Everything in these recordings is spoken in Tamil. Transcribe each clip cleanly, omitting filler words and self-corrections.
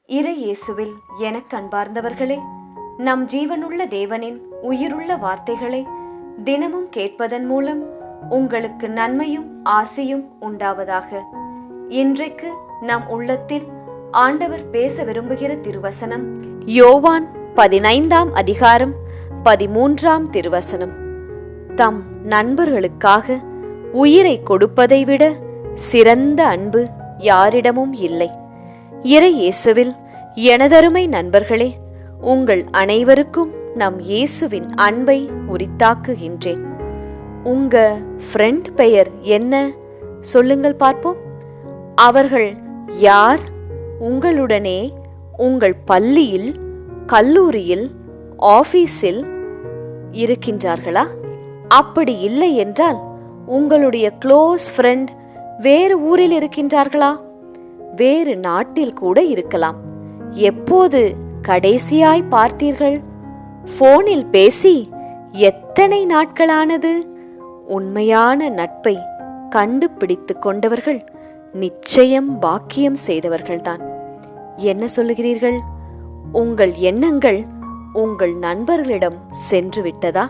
இறை இயேசுவில் எனக் அன்பார்ந்தவர்களே, நம் ஜீவனுள்ள தேவனின் உயிருள்ள வார்த்தைகளை தினமும் கேட்பதன் மூலம் உங்களுக்கு நன்மையும் ஆசையும் உண்டாவதாக. இன்றைக்கு நம் உள்ளத்தில் ஆண்டவர் பேச விரும்புகிற திருவசனம் யோவான் 15ஆம் அதிகாரம் 13ஆம் திருவசனம். தம் நண்பர்களுக்காக உயிரை கொடுப்பதை விட சிறந்த அன்பு யாரிடமும் இல்லை. இறை இயேசுவில் எனதருமை நண்பர்களே, உங்கள் அனைவருக்கும் நம் இயேசுவின் அன்பை உரித்தாக்குகின்றேன். உங்க ஃப்ரெண்ட் பெயர் என்ன? சொல்லுங்கள் பார்ப்போம். அவர்கள் யார்? உங்களுடனே உங்கள் பள்ளியில், கல்லூரியில், ஆபீஸில் இருக்கின்றார்களா? அப்படி இல்லை என்றால் உங்களுடைய க்ளோஸ் ஃப்ரெண்ட் வேறு ஊரில் இருக்கின்றார்களா? வேறு நாட்டில் கூட இருக்கலாம். எப்போது கடைசியாய் பார்த்தீர்கள்? போனில் பேசி எத்தனை நாட்களானது? உண்மையான நட்பை கண்டுபிடித்து கொண்டவர்கள் நிச்சயம் பாக்கியம் செய்தவர்கள்தான். என்ன சொல்லுகிறீர்கள்? உங்கள் எண்ணங்கள் உங்கள் நண்பர்களிடம் சென்று விட்டதா?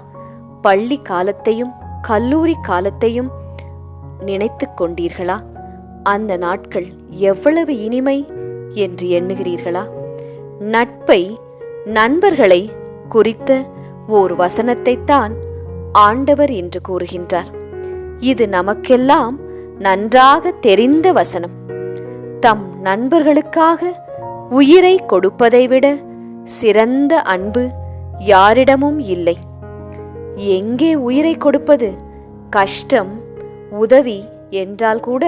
பள்ளி காலத்தையும் கல்லூரி காலத்தையும் நினைத்து கொண்டீர்களா? அந்த நாட்கள் எவ்வளவு இனிமை என்று எண்ணுகிறீர்களா? நட்பை, நண்பர்களை குறித்த ஓர் வசனத்தைத்தான் ஆண்டவர் என்று கூறுகின்றார். இது நமக்கெல்லாம் நன்றாக தெரிந்த வசனம். தம் நண்பர்களுக்காக உயிரை கொடுப்பதை விட சிறந்த அன்பு யாரிடமும் இல்லை. எங்கே உயிரை கொடுப்பது? கஷ்டம், உதவி என்றால் கூட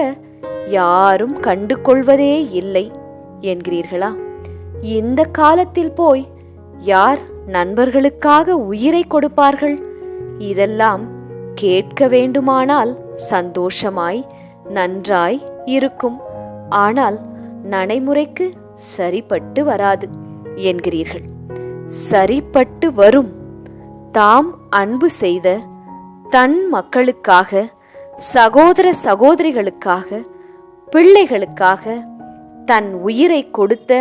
யாரும் கண்டு கொள்வதே இல்லை என்கிறீர்களா? இந்த காலத்தில் போய் யார் நண்பர்களுக்காக உயிரை கொடுப்பார்கள்? இதெல்லாம் கேட்க வேண்டுமானால் சந்தோஷமாய் நன்றாய் இருக்கும். ஆனால் நடைமுறைக்கு சரிப்பட்டு வராது என்கிறீர்கள். சரிப்பட்டு வரும். தாம் அன்பு செய்த தன் மக்களுக்காக, சகோதர சகோதரிகளுக்காக, பிள்ளைகளுக்காக தன் உயிரை கொடுத்த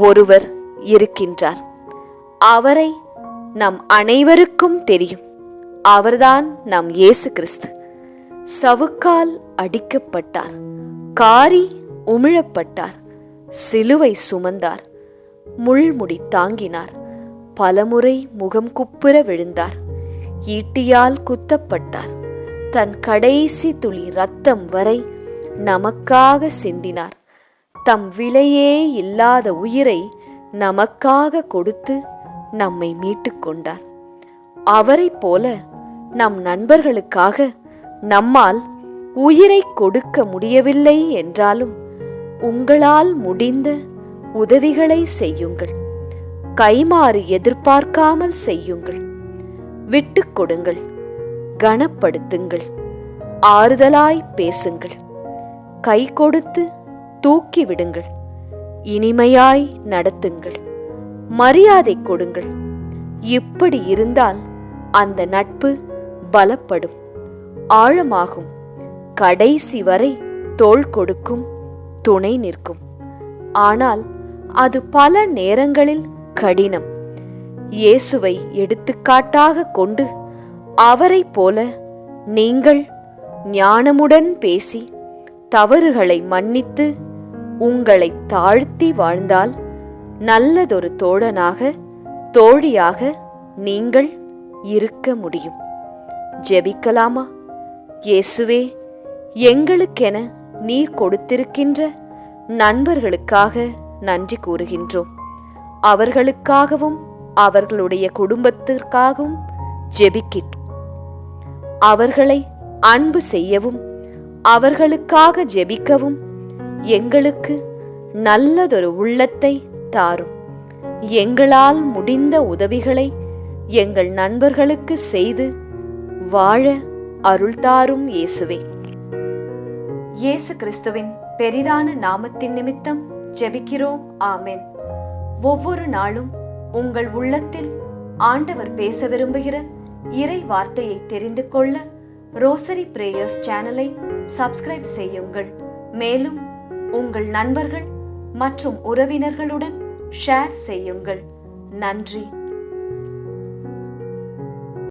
ஒருவர் இருக்கின்றார். அவரை நம் அனைவருக்கும் தெரியும். அவர்தான் நம் இயேசு கிறிஸ்து. சவுக்கால் அடிக்கப்பட்டார், காரி உமிழப்பட்டார், சிலுவை சுமந்தார், முள்முடி தாங்கினார், பலமுறை முகம் குப்புற விழுந்தார், ஈட்டியால் குத்தப்பட்டார், தன் கடைசி துளி இரத்தம் வரை நமக்காக சிந்தினார். தம் விலையே இல்லாத உயிரை நமக்காக கொடுத்து நம்மை மீட்டுக் கொண்டார். அவரைப் போல நம் நண்பர்களுக்காக நம்மால் உயிரை கொடுக்க முடியவில்லை என்றாலும் உங்களால் முடிந்த உதவிகளை செய்யுங்கள். கைமாறு எதிர்பார்க்காமல் செய்யுங்கள். விட்டுக் கொடுங்கள், கனப்படுத்துங்கள், ஆறுதலாய் பேசுங்கள், கை கொடுத்து தூக்கி விடுங்கள், இனிமையாய் நடத்துங்கள், மரியாதை கொடுங்கள். இப்படி இருந்தால் அந்த நட்பு பலப்படும், ஆழமாகும், கடைசி வரை தோள் கொடுக்கும், துணை நிற்கும். ஆனால் அது பல நேரங்களில் கடினம். இயேசுவை எடுத்துக்காட்டாக கொண்டு அவரைப் போல நீங்கள் ஞானமுடன் பேசி தவறுகளை மன்னித்து உங்களை தாழ்த்தி வாழ்ந்தால் நல்லதொரு தோழனாக, தோழியாக நீங்கள் இருக்க முடியும். ஜெபிக்கலாமா? இயேசுவே, எங்களுக்கென நீர் கொடுத்திருக்கின்ற நண்பர்களுக்காக நன்றி கூறுகின்றோம். அவர்களுக்காகவும் அவர்களுடைய குடும்பத்திற்காகவும் ஜெபிக்கிறோம். அவர்களை அன்பு செய்யவும் அவர்களுக்காக ஜெபிக்கவும் எங்களுக்கு நல்லதொரு உள்ளத்தை தாரும். எங்களால் முடிந்த உதவிகளை எங்கள் நண்பர்களுக்கு செய்து வாழ அருள் தாரும் இயேசுவே. இயேசு கிறிஸ்துவின் பெரிதான நாமத்தின் நிமித்தம் ஜெபிக்கிறோம். ஆமென். ஒவ்வொரு நாளும் உங்கள் உள்ளத்தில் ஆண்டவர் பேச விரும்புகிற இறை வார்த்தையை தெரிந்து கொள்ள ரோசரி பிரேயர்ஸ் சேனலை சப்ஸ்கிரைப் செய்யுங்கள். மேலும் உங்கள் நண்பர்கள் மற்றும் உறவினர்களுடன் ஷேர் செய்யுங்கள். நன்றி.